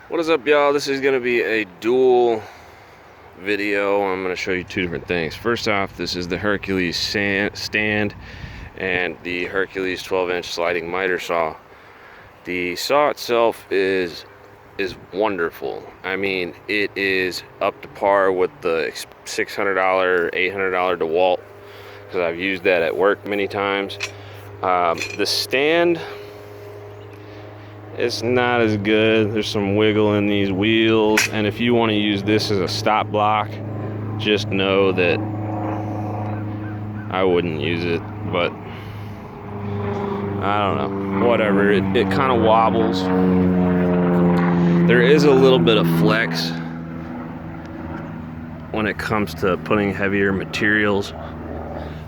What is up, y'all? This is going to be a dual video. I'm going to show you two different things. First off, this is the Hercules stand and the Hercules 12-inch sliding miter saw. The saw itself is wonderful. I mean, it is up to par with the $600, $800 DeWalt, because I've used that at work many times. The stand, it's not as good. There's some wiggle in these wheels, and if you want to use this as a stop block, just know that I wouldn't use it. But I don't know, whatever. It kind of wobbles. There is a little bit of flex when it comes to putting heavier materials.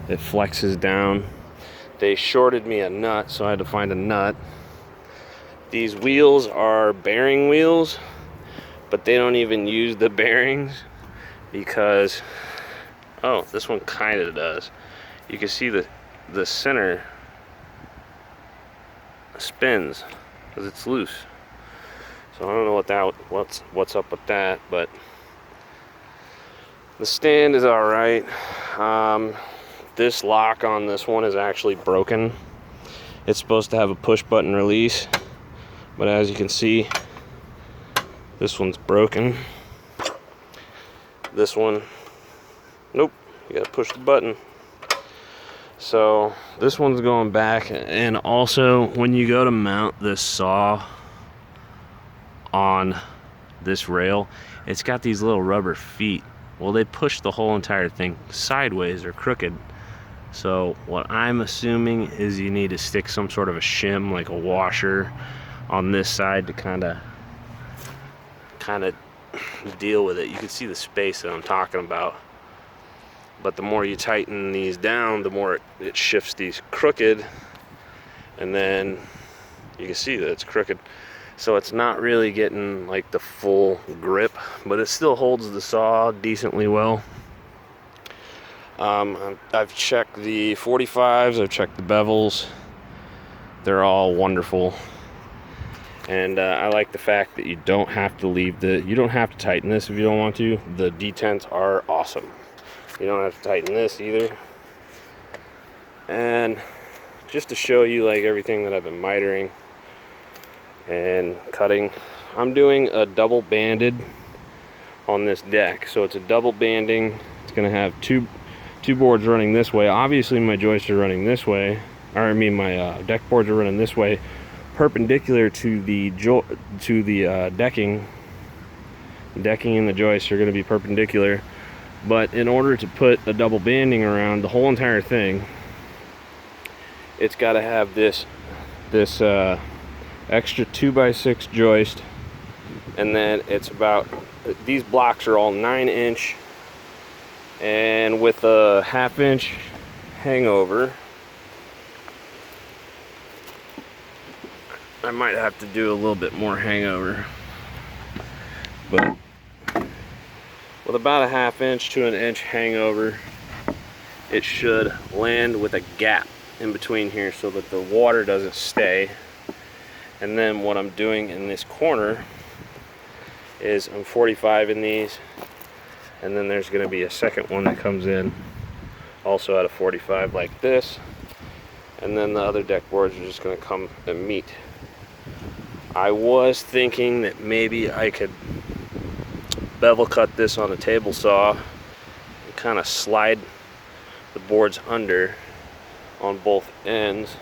It flexes down. They shorted me a nut, so I had to find a nut. These wheels are bearing wheels, but they don't even use the bearings because, oh, this one kind of does. You can see the center spins because it's loose. So I don't know what's up with that, but the stand is all right. This lock on this one is actually broken. It's supposed to have a push button release, but as you can see, this one's broken. This one, nope, you gotta push the button. So this one's going back. And also, when you go to mount this saw on this rail, it's got these little rubber feet. Well, they push the whole entire thing sideways or crooked. So what I'm assuming is you need to stick some sort of a shim, like a washer, on this side to kind of deal with it. You can see the space that I'm talking about. But the more you tighten these down, the more it shifts these crooked, and then you can see that it's crooked. So it's not really getting like the full grip, but it still holds the saw decently well. I've checked the 45s, I've checked the bevels. They're all wonderful. And I like the fact that you don't have to tighten this if you don't want to. The detents are awesome. You don't have to tighten this either. And just to show you like everything that I've been mitering and cutting, I'm doing a double banded on this deck. So it's a double banding. It's gonna have two boards running this way. Obviously my joists are running this way, or I mean my deck boards are running this way, perpendicular to the decking. The decking and the joists are going to be perpendicular. But in order to put a double banding around the whole entire thing, it's got to have this extra 2x6 joist, and then it's about, these blocks are all 9-inch, and with a 1/2-inch hangover. I might have to do a little bit more hangover, but with about a 1/2-inch to 1-inch hangover, it should land with a gap in between here so that the water doesn't stay. And then what I'm doing in this corner is I'm 45 in these, and then there's going to be a second one that comes in also at a 45 like this, and then the other deck boards are just going to come and meet. I was thinking that maybe I could bevel cut this on a table saw and kind of slide the boards under on both ends,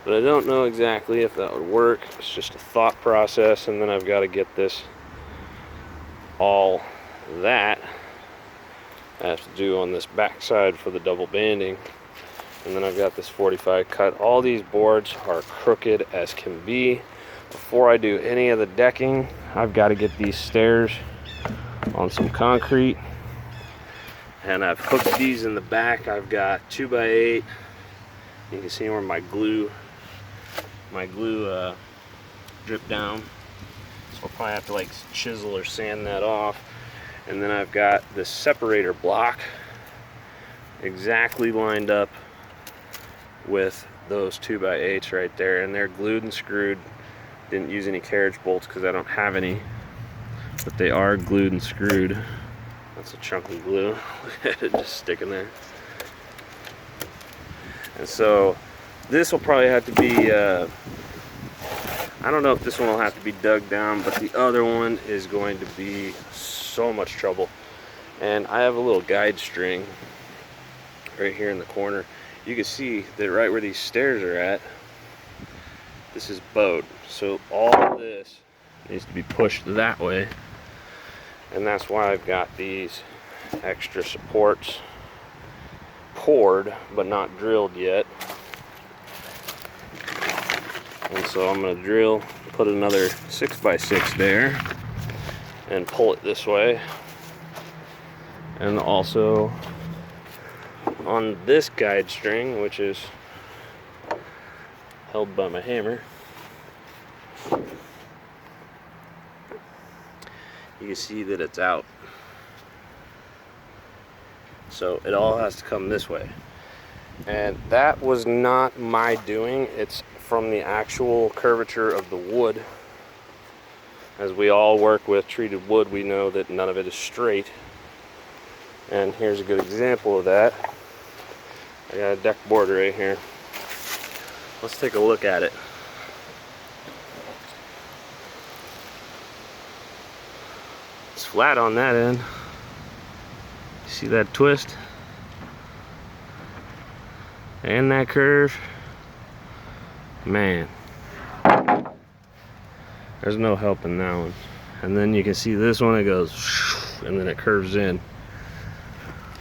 but I don't know exactly if that would work. It's just a thought process. And then I've got to get this all that I have to do on this back side for the double banding, and then I've got this 45 cut. All these boards are crooked as can be. Before I do any of the decking, I've got to get these stairs on some concrete, and I've hooked these in the back. I've got 2x8. You can see where my glue dripped down, so I'll probably have to like chisel or sand that off. And then I've got this separator block exactly lined up with those 2x8s right there, and they're glued and screwed Didn't use any carriage bolts because I don't have any, but they are glued and screwed. That's a chunk of glue. Just sticking there. And so this will probably have to be, I don't know if this one will have to be dug down, but the other one is going to be so much trouble. And I have a little guide string right here in the corner. You can see that right where these stairs are at, this is bowed. So all of this needs to be pushed that way. And that's why I've got these extra supports poured but not drilled yet. And so I'm going to drill, put another 6x6 there and pull it this way. And also on this guide string, which is held by my hammer, you can see that it's out. So it all has to come this way. And that was not my doing. It's from the actual curvature of the wood. As we all work with treated wood, we know that none of it is straight. And here's a good example of that. I got a deck board right here. Let's take a look at it. It's flat on that end. See that twist? And that curve? Man. There's no helping that one. And then you can see this one, it goes, and then it curves in.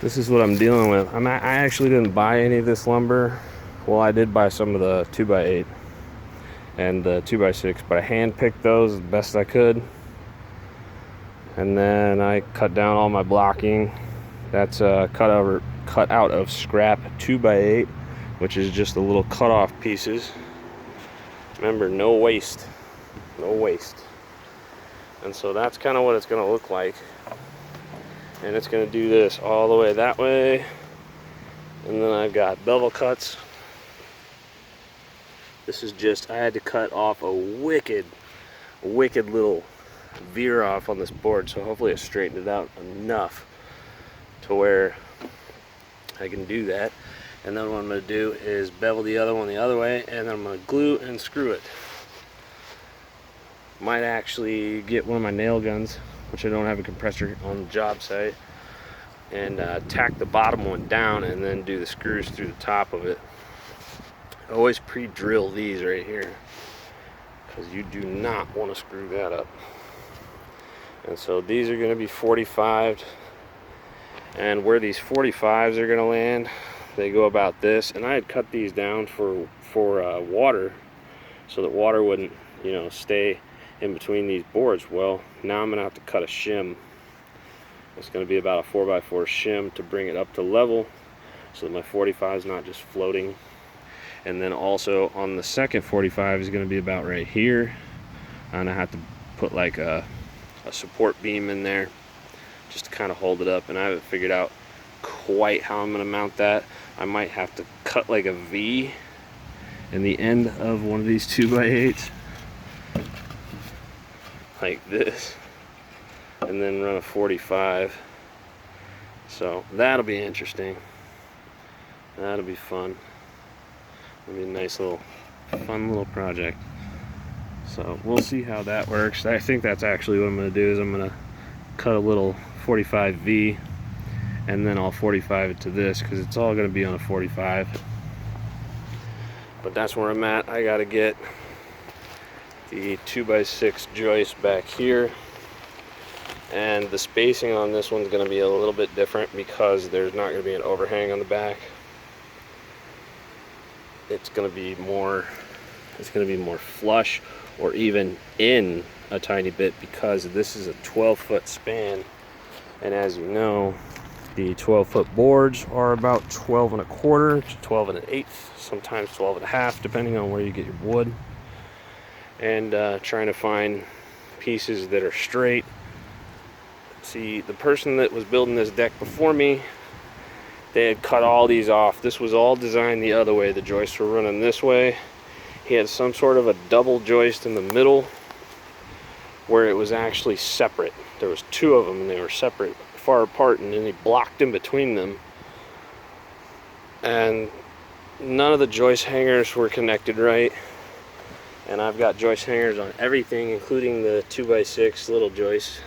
This is what I'm dealing with. I actually didn't buy any of this lumber. Well, I did buy some of the 2x8 and the 2x6, but I hand-picked those as best I could. And then I cut down all my blocking. That's cut out of scrap 2x8, which is just the little cut-off pieces. Remember, no waste. No waste. And so that's kind of what it's going to look like. And it's going to do this all the way that way. And then I've got bevel cuts. This is just, I had to cut off a wicked little veer off on this board. So hopefully I straightened it out enough to where I can do that. And then what I'm going to do is bevel the other one the other way, and then I'm going to glue and screw it. Might actually get one of my nail guns, which I don't have a compressor on the job site, and tack the bottom one down and then do the screws through the top of it. I always pre-drill these right here because you do not want to screw that up. And so these are going to be 45'd, and where these 45s are going to land, they go about this. And I had cut these down for water, so that water wouldn't, you know, stay in between these boards. Well, now I'm going to have to cut a shim. It's going to be about a 4x4 shim to bring it up to level so that my 45 is not just floating. And then also on the second 45 is going to be about right here, and I have to put like a support beam in there just to kind of hold it up, and I haven't figured out quite how I'm going to mount that. I might have to cut like a V in the end of one of these 2x8s like this, and then run a 45. So that'll be interesting. That'll be fun. It'll be a nice little fun little project. So we'll see how that works. I think that's actually what I'm going to do, is I'm going to cut a little 45V and then I'll 45 it to this, because it's all going to be on a 45. But that's where I'm at. I got to get the 2x6 joist back here, and the spacing on this one's going to be a little bit different because there's not going to be an overhang on the back. It's going to be more flush, or even in a tiny bit, because this is a 12-foot span, and as you know, the 12-foot boards are about 12 1/4 to 12 1/8, sometimes 12 1/2, depending on where you get your wood. And trying to find pieces that are straight. See, the person that was building this deck before me, they had cut all these off. This was all designed the other way. The joists were running this way. he had some sort of a double joist in the middle where it was actually separate. There was two of them and they were separate, far apart, and then he blocked in between them. And none of the joist hangers were connected right. And I've got joist hangers on everything, including the 2x6 little joists.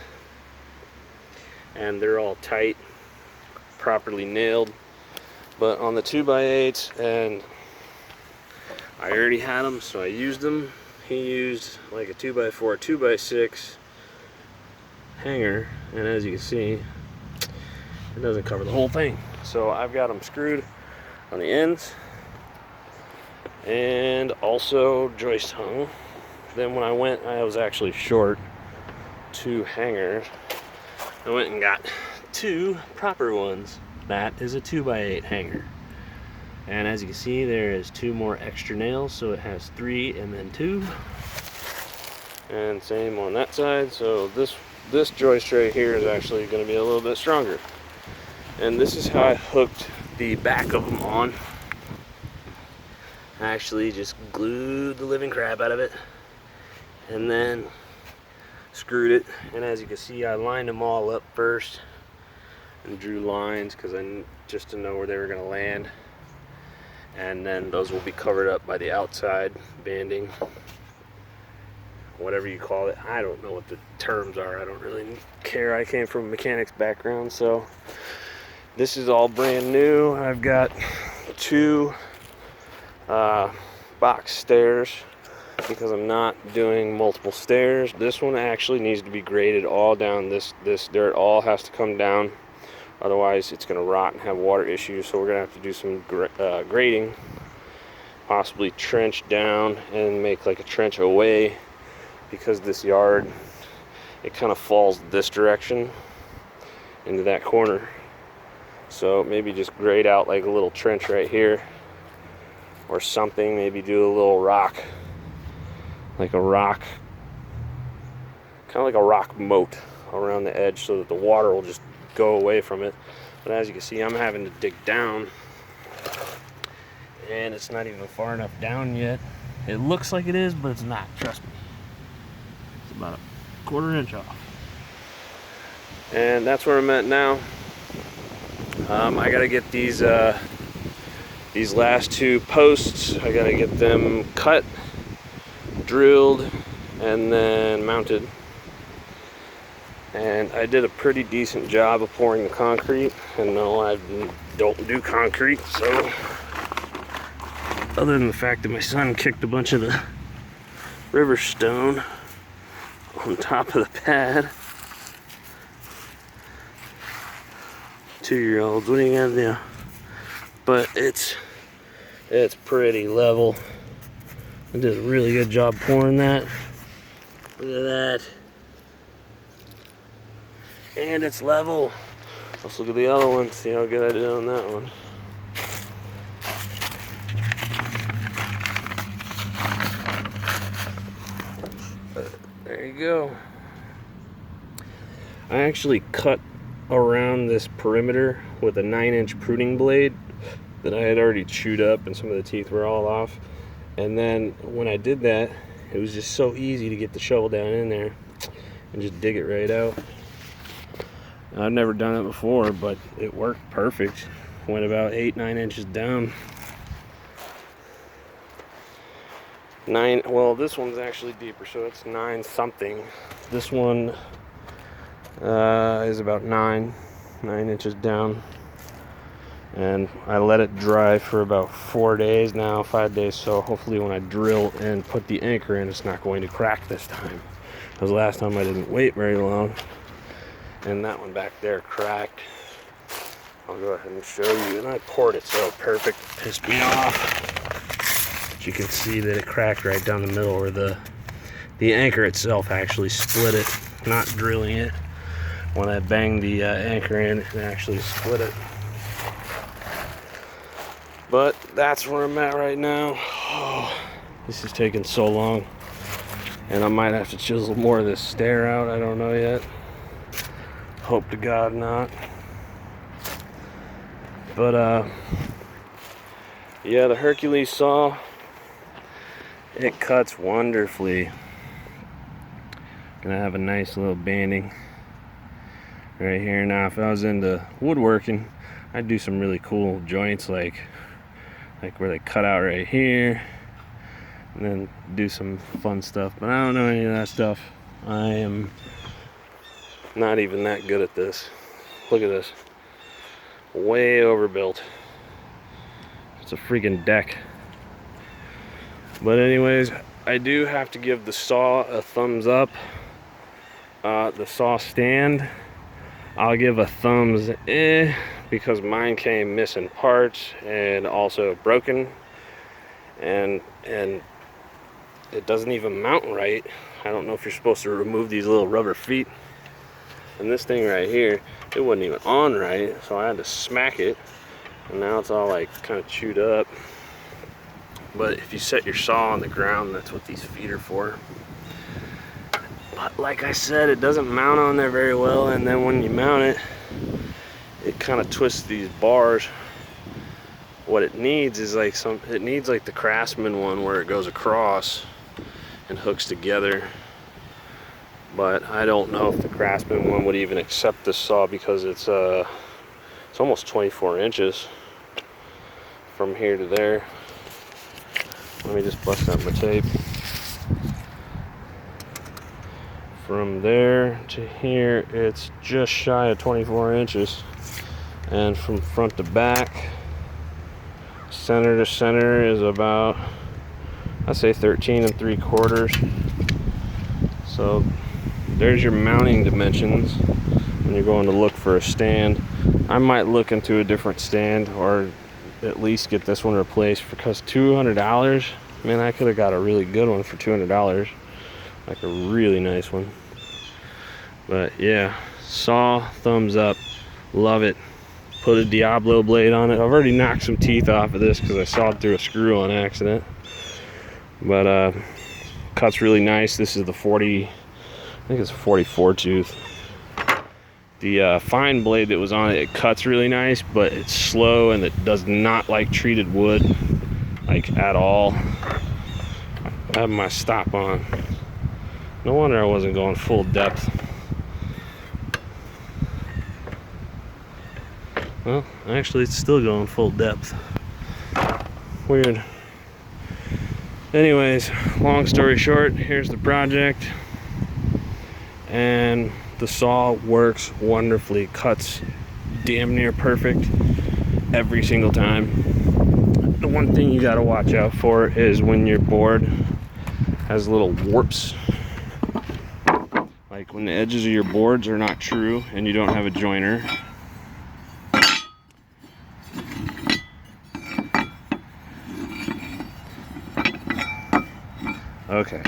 And they're all tight, properly nailed. But on the 2x8s, and I already had them, so I used them. He used like a 2x4, 2x6 hanger, and as you can see, it doesn't cover the whole thing. So I've got them screwed on the ends and also joist hung. Then when I went, I was actually short 2 hangers. I went and got 2 proper ones. That is a 2x8 hanger. And as you can see, there is 2 more extra nails, so it has 3 and then 2. And same on that side. So this joist right here is actually going to be a little bit stronger. And this is how I hooked the back of them on. I actually just glued the living crap out of it and then screwed it. And as you can see, I lined them all up first and drew lines because just to know where they were going to land. And then those will be covered up by the outside banding, whatever you call it. I don't know what the terms are. I don't really care. I came from a mechanics background, so this is all brand new. I've got 2 box stairs because I'm not doing multiple stairs. This one actually needs to be graded all down. This dirt all has to come down, otherwise it's going to rot and have water issues. So we're going to have to do some grading, possibly trench down and make like a trench away, because this yard, it kind of falls this direction into that corner. So maybe just grade out like a little trench right here or something. Maybe do a little rock, like a rock, kind of like a rock moat around the edge so that the water will just go away from it. But as you can see, I'm having to dig down, and it's not even far enough down yet. It looks like it is, but it's not, trust me. It's about a 1/4 inch off. And that's where I'm at now. I gotta get these last 2 posts, I gotta get them cut, drilled, and then mounted. And I did a pretty decent job of pouring the concrete. And no, I don't do concrete, so other than the fact that my son kicked a bunch of the river stone on top of the pad. 2-year-olds, what are you gonna do? But it's pretty level. I did a really good job pouring that. Look at that. And it's level. Let's look at the other one, see how good I did on that one. There you go. I actually cut around this perimeter with a 9-inch pruning blade that I had already chewed up, and some of the teeth were all off. And then when I did that, it was just so easy to get the shovel down in there and just dig it right out. I've never done it before, but it worked perfect. Went about 8-9 inches down. Well, this one's actually deeper, so it's 9 something. This one is about 9 inches down. And I let it dry for about 4 days now, 5 days. So hopefully when I drill and put the anchor in, it's not going to crack this time. Because last time I didn't wait very long, and that one back there cracked. I'll go ahead and show you. And I poured it so perfect, it pissed me off. But you can see that it cracked right down the middle where the anchor itself actually split it, not drilling it. When I banged the anchor in, it actually split it. But that's where I'm at right now. Oh, this is taking so long. And I might have to chisel more of this stair out. I don't know yet. Hope to God not. But yeah, the Hercules saw It cuts wonderfully. Gonna have a nice little banding right here. Now if I was into woodworking, I'd do some really cool joints like where they cut out right here and then do some fun stuff, but I don't know any of that stuff. I am not even that good at this. Look at this, way overbuilt. It's a freaking deck. But anyways, I do have to give the saw a thumbs up. The saw stand, I'll give a thumbs because mine came missing parts and also broken, and it doesn't even mount right. I don't know if you're supposed to remove these little rubber feet. And this thing right here, it wasn't even on right, so I had to smack it, and now it's all like kind of chewed up. But if you set your saw on the ground, that's what these feet are for. But like I said, it doesn't mount on there very well, and then when you mount it, it kind of twists these bars. What it needs is like it needs like the Craftsman one where it goes across and hooks together. But I don't know if the Craftsman one would even accept this saw because it's almost 24 inches from here to there. Let me just bust out my tape. From there to here, it's just shy of 24 inches. And from front to back, center to center is about, I'd say 13 3/4. So there's your mounting dimensions when you're going to look for a stand. I might look into a different stand or at least get this one replaced because $200, man, I could have got a really good one for $200, like a really nice one. But yeah, saw, thumbs up, love it. Put a Diablo blade on it. I've already knocked some teeth off of this because I sawed through a screw on accident. But cuts really nice. This is the 40, I think it's a 44 tooth. The fine blade that was on it, it cuts really nice, but it's slow and it does not like treated wood, like at all. I have my stop on. No wonder I wasn't going full depth. Well, actually it's still going full depth. Weird. Anyways, long story short, here's the project. And the saw works wonderfully, cuts damn near perfect every single time. The one thing you got to watch out for is when your board has little warps, like when the edges of your boards are not true and you don't have a joiner. Okay.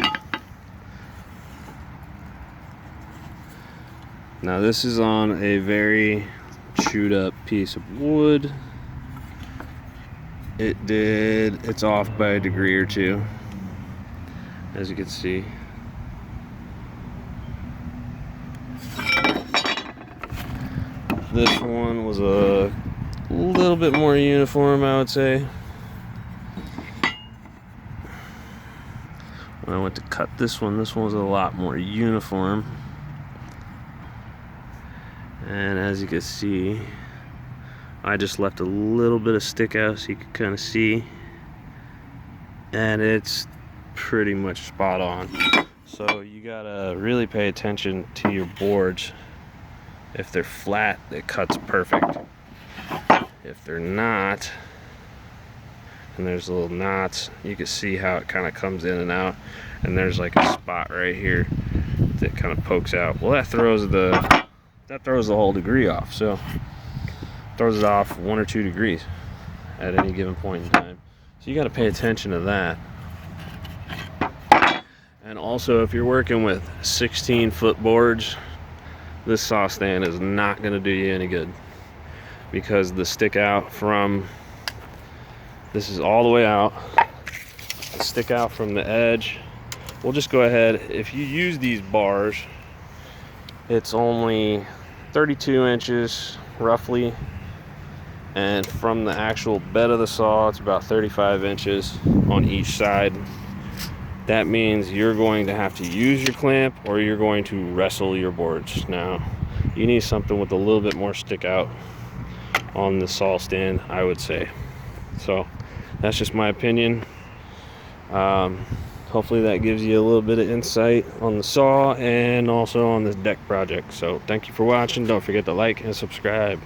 Now this is on a very chewed up piece of wood. It's off by a degree or two, as you can see. This one was a little bit more uniform, I would say. When I went to cut this one was a lot more uniform. And as you can see, I just left a little bit of stick out so you can kind of see. And it's pretty much spot on. So you gotta really pay attention to your boards. If they're flat, it cuts perfect. If they're not, and there's little knots, you can see how it kind of comes in and out. And there's like a spot right here that kind of pokes out. Well, that throws the whole degree off. So throws it off 1 or 2 degrees at any given point in time. So you got to pay attention to that. And also, if you're working with 16-foot boards, this saw stand is not going to do you any good, because the stick out from this is all the way out. The stick out from the edge. We'll just go ahead. If you use these bars, it's only 32 inches roughly, and from the actual bed of the saw, it's about 35 inches on each side. that means you're going to have to use your clamp or you're going to wrestle your boards. Now, you need something with a little bit more stick out on the saw stand, I would say. So that's just my opinion. Hopefully that gives you a little bit of insight on the saw and also on this deck project. So thank you for watching. Don't forget to like and subscribe.